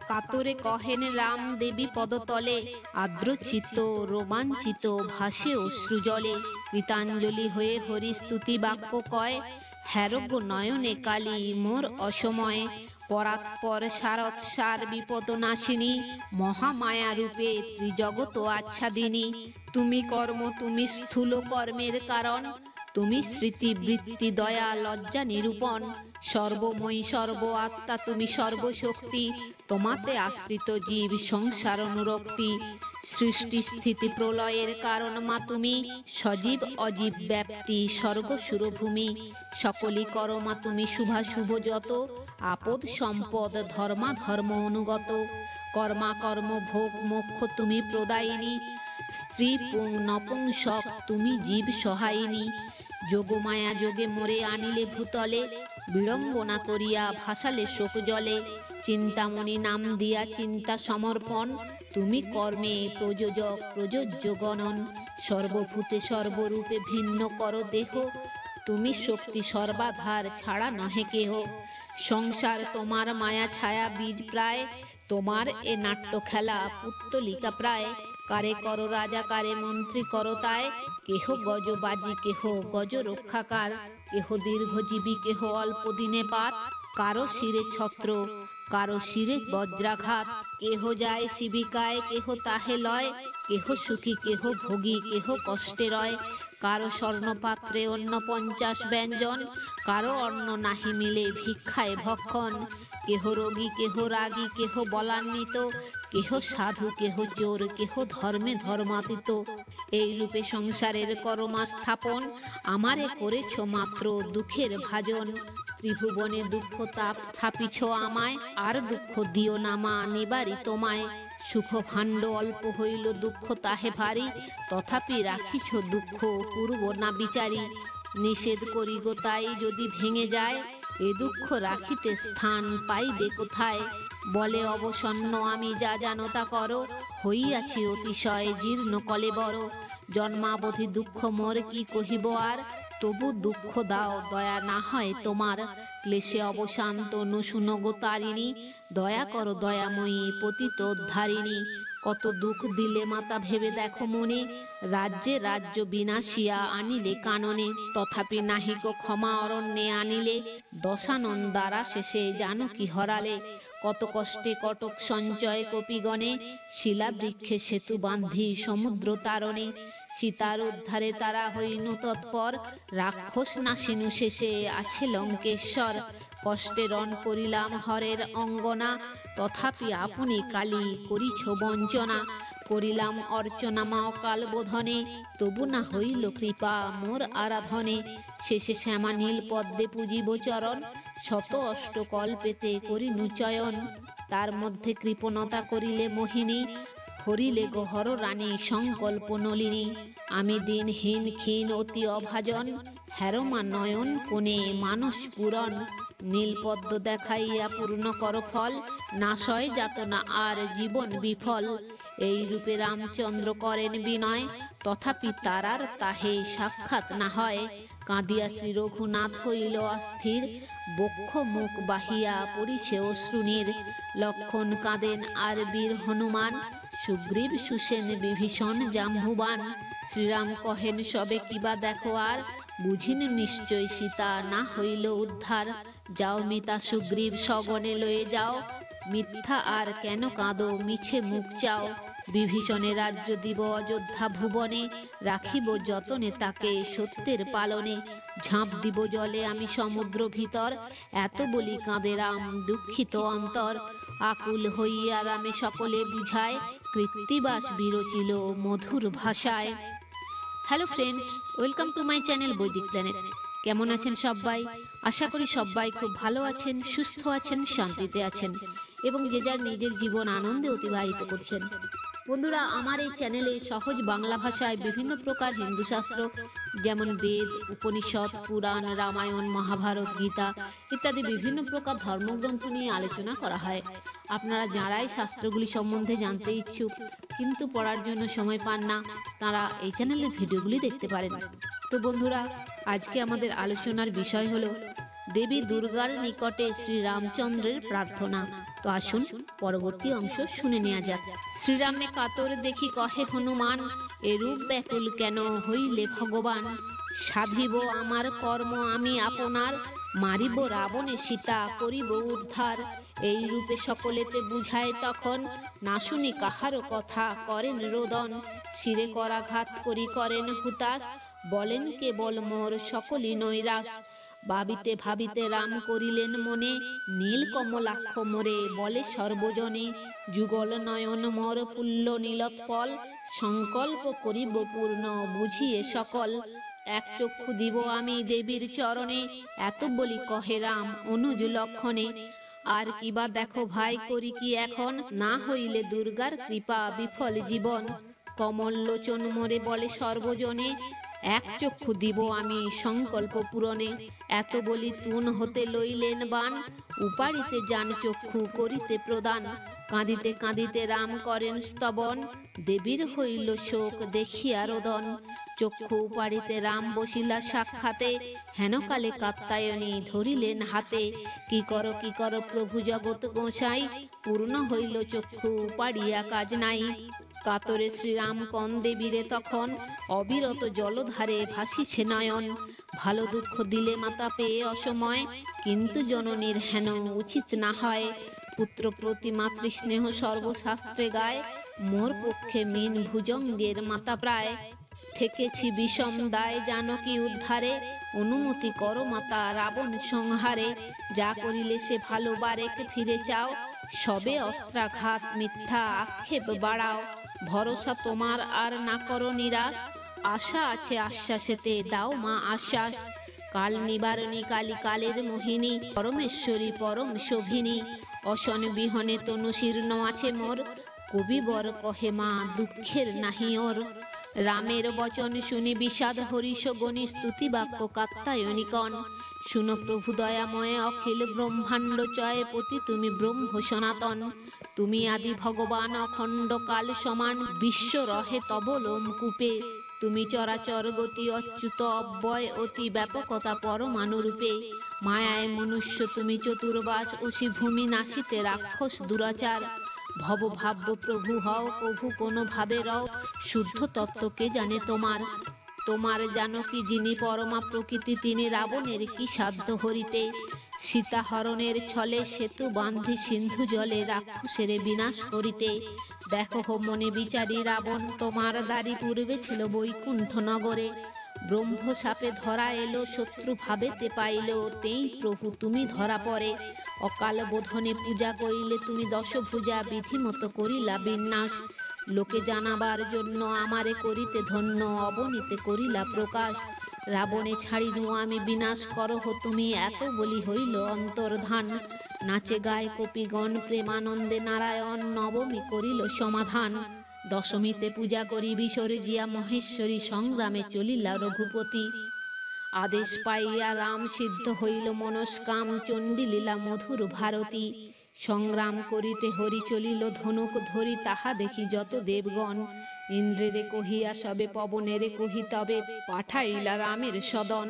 কাতরে কহেন রাম দেবী পদতলে, আর্দ্রচিত্ত রোমাঞ্চিত ভাসে অশ্রুজলে। কৃতাঞ্জলি হয়ে হরি স্তুতি বাক্য কয়, হ্যারোগ্য নয়নে কালী মোর অসময়ে। পরাৎপর সারৎসার বিপদ নাশিনী, মহামায়া রূপে ত্রিজগৎ আচ্ছাদিনী। তুমি কর্ম তুমি স্থূল কর্মের কারণ, তুমি স্মৃতি বৃত্তি দয়া লজ্জা নিরূপণ। সর্বময়ী সর্ব আত্মা তুমি সর্বশক্তি, তোমাতে আশ্রিত জীব সংসার অনুরক্তি। সৃষ্টি স্থিতি প্রলয়ের কারণ মা তুমি, সজীব অজীব ব্যাপ্তি স্বর্গ সুরভূমি। সকলই করো মা তুমি শুভাশুভ যত, আপদ সম্পদ ধর্মা ধর্ম অনুগত। কর্মা কর্ম ভোগ মোক্ষ তুমি প্রদায়িনী, স্ত্রী পুং নপুংসক তুমি জীব সহায়িনী। যোগমায়া যোগে মোরে আনিলে ভূতলে, বিড়ম্বনা করিয়া ভাসালে শোক জলে। চিন্তামণি নাম দিয়া চিন্তা সমর্পণ, তুমি কর্মে প্রযোজক প্রযোজ্য গণন। সর্বভূতে সর্বরূপে ভিন্ন করো দেহ, তুমি শক্তি সর্বাধার ছাড়া নহে কেহ। সংসার তোমার মায়া ছায়া বীজ প্রায়, তোমার এ নাট্য খেলা পুত্তলিকা প্রায়। কারে করো রাজা কারে মন্ত্রী করো তাই, কেহ গজবাজি কেহ গজ রক্ষাকার। কেহ দীর্ঘজীবী কেহ অল্প দিনে পাত, কারো শিরে ছত্র কারো শিরে বজ্রাঘাত। কেহ যায় শিবিকায় কেহ তাহে লয়, কেহ সুখী কেহ ভোগী কেহ কষ্টে রয়। কারো স্বর্ণপাত্রে অন্য 50 ব্যঞ্জন, কারো অন্ন নাহি মিলে ভিক্ষায় ভক্ষণ। কেহ রোগী কেহ রাগী কেহ বলান্বিত, কেহ সাধু কেহ চোর কেহ ধর্মে ধর্মাতীত। এই রূপে সংসারের করমা স্থাপন, আমারে করেছ মাত্র দুঃখের ভাজন। ত্রিভুবনে দুঃখ তাপ স্থাপিছ আমায়, আর দুঃখ দিও না মা নিবারি তোমায়। সুখ ভাণ্ড অল্প হইল দুঃখ তাহে ভারী, তথাপি রাখিছ দুঃখ পূর্ব না বিচারি। নিষেধ করি গো তাই যদি ভেঙে যায়, এ দুঃখ রাখিতে স্থান পাইবে কোথায়। বলে অবসন্ন আমি যা জানো তা করো, হইয়াছি অতিশয় জীর্ণ কলেবর। জন্মাবধি দুঃখ মোর কি কহিব আর, তবু দুঃখ দাও দয়া না হয় তোমার। ক্লেশে অবসান তনু শুনো গো তারিণী, দয়া করো দয়াময়ী পতিত উদ্ধারিণী। কত দুঃখ দিলে মাতা ভেবে দেখো মনে, রাজ্যে রাজ্য বিনাশিয়া আনিলে কাননে। তথাপি নাহিক ক্ষমা অরণ্যে আনিলে, দশানন দ্বারা শেষে জানকী হরালে। কত কষ্টে কটক সঞ্চয় কপিগণে, শিলাবৃক্ষে সেতু বান্ধি সমুদ্র তারণে। সীতার উদ্ধারে তারা হইনু তৎপর, রাক্ষস নাশিনু শেষে আছে লঙ্কেশ্বর। কষ্টে রণ করিলাম হরের অঙ্গনা, তথাপি আপনি কালী করিছ বঞ্চনা। করিলাম অর্চনা মা অকাল বোধনে, তবু না হইল কৃপা মোর আরাধনে। শেষে শ্যামা নীল পদ্মে পূজিব চরণ, শত অষ্ট কল্পেতে করিনু চয়ন। তার মধ্যে কৃপণতা করিলে মোহিনী, হরিলে গহর রানী সংকল্প নলিনী। আমি দিনহীন ক্ষীণ অতি অভাজন, হ্যারোমা নয়ন কোণে মানস পূরণ। নীলপদ্ম দেখাইয়া পূর্ণ কর ফল, নাশয় যাতনা আর জীবন বিফল। এই রূপে রামচন্দ্র করেন বিনয়, তথাপি তারার তাহে সাক্ষাৎ না হয়। কাঁদিয়া শ্রী রঘুনাথ হইল অস্থির, বক্ষ মুখ বাহিয়া পড়িছে অশ্রুনীর। লক্ষণ কাঁদেন আর বীর হনুমান, সুগ্রীব সুসেন বিভীষণ জাম্বুবান। শ্রীরাম কহেন সবে কিবা দেখো আর, বুঝিন নিশ্চয় সীতা না হইল উদ্ধার। যাও মিতা সুগ্রীব সগণে লয়ে যাও, মিথ্যা আর কেন কাঁদো মিছে মুখ চাও। বিভীষণে রাজ্য দিব অযোধ্যা ভুবনে, রাখিব যতনে তাকে সত্যের পালনে। ঝাঁপ দিব জলে আমি সমুদ্র ভিতর, এত বলি কাঁদে রাম দুঃখিত অন্তর। আকুল হইয়া রামে সকলে বুঝায়, কৃত্তিবাস বিরচিল মধুর ভাষায়। Hello friends, welcome to my channel বৈদিক প্ল্যানেট। কেমন আছেন সবাই? আশা করি সবাই খুব ভালো আছেন, সুস্থ আছেন, শান্তিতে আছেন এবং যে যার নিজের জীবন আনন্দে অতিবাহিত করছেন। বন্ধুরা, আমার এই চ্যানেলে সহজ বাংলা ভাষায় বিভিন্ন প্রকার হিন্দু শাস্ত্র যেমন বেদ, উপনিষদ, পুরাণ, রামায়ণ, মহাভারত, গীতা ইত্যাদি বিভিন্ন প্রকার ধর্মগ্রন্থ নিয়ে আলোচনা করা হয়। আপনারা যারাই শাস্ত্রগুলি সম্বন্ধে জানতে ইচ্ছুক কিন্তু পড়ার জন্য সময় পান না, তারা এই চ্যানেলের ভিডিওগুলি দেখতে পারেন। তো বন্ধুরা, আজকে আমাদের আলোচনার বিষয় হলো দেবী দুর্গার নিকটে শ্রী রামচন্দ্রের প্রার্থনা। তো আসুন পরবর্তী অংশ শুনে নেওয়া যাক। শ্রীরামে কাতর দেখি কহে হনুমান, এরূপ ব্যাকুল কেন হইলে ভগবান? সাধিব আমার কর্ম আমি আপনার, মারিব রাবণে সীতা করিব উদ্ধার। এই রূপে সকলেতে বুঝায় তখন, না শুনি কাহারও কথা করেন রোদন। শিরে করাঘাত করি করেন হুতাশ, বলেন কেবল মোর সকলই নৈরাশ। ভাবিতে ভাবিতে রাম করিলেন মনে, নীল কমলাক্ষ মোরে বলে সর্বজনে। যুগল নয়ন মোর পুল্য নীলোৎপল, সংকল্প করিব পূর্ণ বুঝিয়ে সকল। এক চক্ষু দিব আমি দেবীর চরণে, এত বলি কহে রাম অনুজ লক্ষণে। আর কিবা দেখো ভাই করি কি এখন, না হইলে দুর্গার কৃপা বিফল জীবন। কমল লোচন মোরে বলে সর্বজনে, এক চক্ষু দিব আমি সংকল্প পূরণে। এত বলি তুন হতে লইলেন বান, উপাড়িতে যান চক্ষু করিতে প্রদান। কাঁদিতে কাঁদিতে রাম করেন স্তবন, দেবীর হইল শোক দেখিয়া রোদন। চক্ষু উপাড়িতে রাম বসিলা সাক্ষাতে, হেনকালে কাত্যায়নী ধরিলেন হাতে। কি কর প্রভু জগৎ গোসাই, পূর্ণ হইল চক্ষু উপাড়িয়া কাজ নাই। কাতরে শ্রীরাম কন দেবীরে তখন, অবিরত জলধারে ভাসিছে নয়ন। ভালো দুঃখ দিলে মাতা পেয়ে অসময়, কিন্তু জননীর হেন উচিত না হয়। পুত্র প্রতি মাতৃস্নেহ সর্বশাস্ত্রে গায়, মোর পক্ষে মিন ভুজঙ্গের মাতা প্রায়। ঠেকেছি বিষম দায় জানকী উদ্ধারে, অনুমতি করো মাতা রাবণ সংহারে। যা করিলে সে ভালো বারেক ফিরে চাও, সবে অস্ত্রাঘাত মিথ্যা আক্ষেপ বাড়াও। ভরসা তোমার আর না করো নিরাশ, আশা আছে আশ্বাসেতে দাও মা আশ্বাস। কাল নিবারণী কালী কালের মোহিনী, পরমেশ্বরী পরম শোভিনী। অসন বিহনে তনু শীর্ণ আছে মোর, কবিবর কহে মা দুঃখের নাহি ওর। রামের বচন শুনি বিষাদ হরিষ গণি, স্তুতি বাক্য কাত্যায়নিকন। শুনো প্রভু দয়াময় অখিল ব্রহ্মাণ্ড চয়, পতি তুমি ব্রহ্ম সনাতন। তুমি আদি ভগবান অখণ্ড কাল সমান, বিশ্ব রহে তব লোমকূপে। তুমি চরাচর গতি অচ্যুত অব্যয়, অতি ব্যাপকতা পরমাণুরূপে। মায়ায় মনুষ্য তুমি চতুর্বাস, অসি ভূমি নাশিতে রাক্ষস দুরাচার। ভবভাব্য প্রভু হও প্রভু কোন ভাবে রও, শুদ্ধ তত্ত্বকে জানে তোমার। তোমার জানকী যিনি পরমা প্রকৃতি, তিনি রাবণের কি সাধ্য হরিতে। সীতা হরণের ছলে সেতু বান্ধি সিন্ধু জলে, রাক্ষসের বিনাশ করিতে। দেখো হো মনে বিচারি রাবণ, তোমার দাড়ি পূর্বে ছিল বৈকুণ্ঠ নগরে। ব্রহ্ম সাপে ধরা এলো, শত্রু ভাবেতে পাইল, তেই প্রভু তুমি ধরা পড়ে। অকাল বোধনে পূজা করিলে তুমি দশভুজা, বিধিমতো করিলা বিন্যাস। লোকে জানাবার জন্য আমারে করিতে ধন্য, অবনীতে করিলা প্রকাশ। রাবণে ছাড়িনু আমি বিনাশ করহ তুমি, এত বলি হইল অন্তর্ধান। নাচে গায়ে কপিগণ প্রেমানন্দে নারায়ণ, নবমী করিল সমাধান। দশমীতে পূজা করি বিসর্জিয়া মহেশ্বরী, সংগ্রামে চলিলা রঘুপতি। আদেশ পাইয়া রাম সিদ্ধ হইল মনস্কাম, চণ্ডী লীলা মধুর ভারতী। সংগ্রাম করিতে হরি চলিল ধনুক ধরি, তাহা দেখি যত দেবগণ। ইন্দ্রেরে কহিয়া সবে পবনেরে কহি, তবে পাঠাইলা রামের সদন।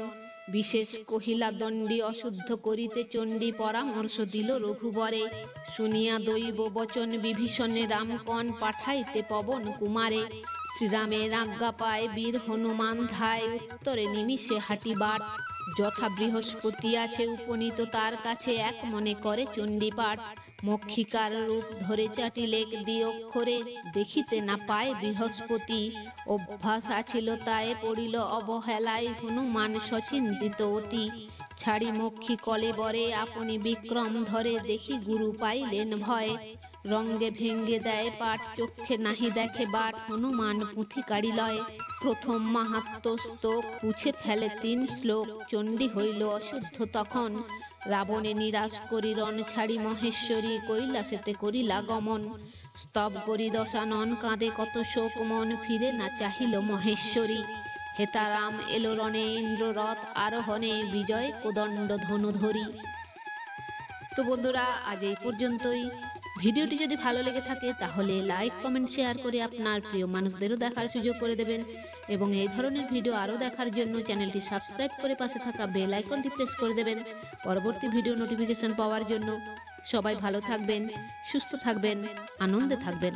বিশেষ কহিলা দণ্ডী অশুদ্ধ করিতে, চণ্ডী পরামর্শ দিল রঘুবরে। শুনিয়া দৈব বচন বিভীষণে রাম কন, পাঠাইতে পবন কুমারে। শ্রীরামের আজ্ঞা পায় বীর হনুমান ধায়, উত্তরে নিমিষে হাঁটি বাট। যথা বৃহস্পতি আছে উপনীত তার কাছে, এক মনে করে চণ্ডীপাঠ। মক্ষিকার রূপ ধরে চাটিলেক দ্বিঅক্ষরে, দেখিতে না পায় বৃহস্পতি। অভ্যাস আছিল তাই পড়িল অবহেলায়, হনুমান সচিন্তিত অতি। ছাড়ি মক্ষী কলে বরে আপনি বিক্রম ধরে, দেখি গুরু পাইলেন ভয়। রঙ্গে ভেঙ্গে দেয় পাঠ, চক্ষে নাহি দেখে বাট, হনুমান পুঁথি কাড়ি লয়। প্রথম মাহাত্ম স্তোক পুছে ফেলে 3 শ্লোক, চণ্ডী হইল অশুদ্ধ তখন। রাবণে নিরাশ করি রণ ছাড়ি মহেশ্বরী, কৈলাসেতে করিলা গমন। স্তব করি দশানন কাঁদে কত শোক মন, ফিরে না চাহিল মহেশ্বরী। হেতারাম এলো রণে ইন্দ্ররথ আরোহণে, বিজয় কোদণ্ড ধনু ধরি। তো বন্ধুরা আজ এই পর্যন্তই। ভিডিওটি যদি ভালো লেগে থাকে তাহলে লাইক কমেন্ট শেয়ার করে আপনার প্রিয় মানুষদেরও দেখার সুযোগ করে দেবেন, এবং এই ধরনের ভিডিও আরও দেখার জন্য চ্যানেলটি সাবস্ক্রাইব করে পাশে থাকা বেল আইকনটি প্রেস করে দেবেন পরবর্তী ভিডিও নোটিফিকেশন পাওয়ার জন্য। সবাই ভালো থাকবেন, সুস্থ থাকবেন, আনন্দে থাকবেন।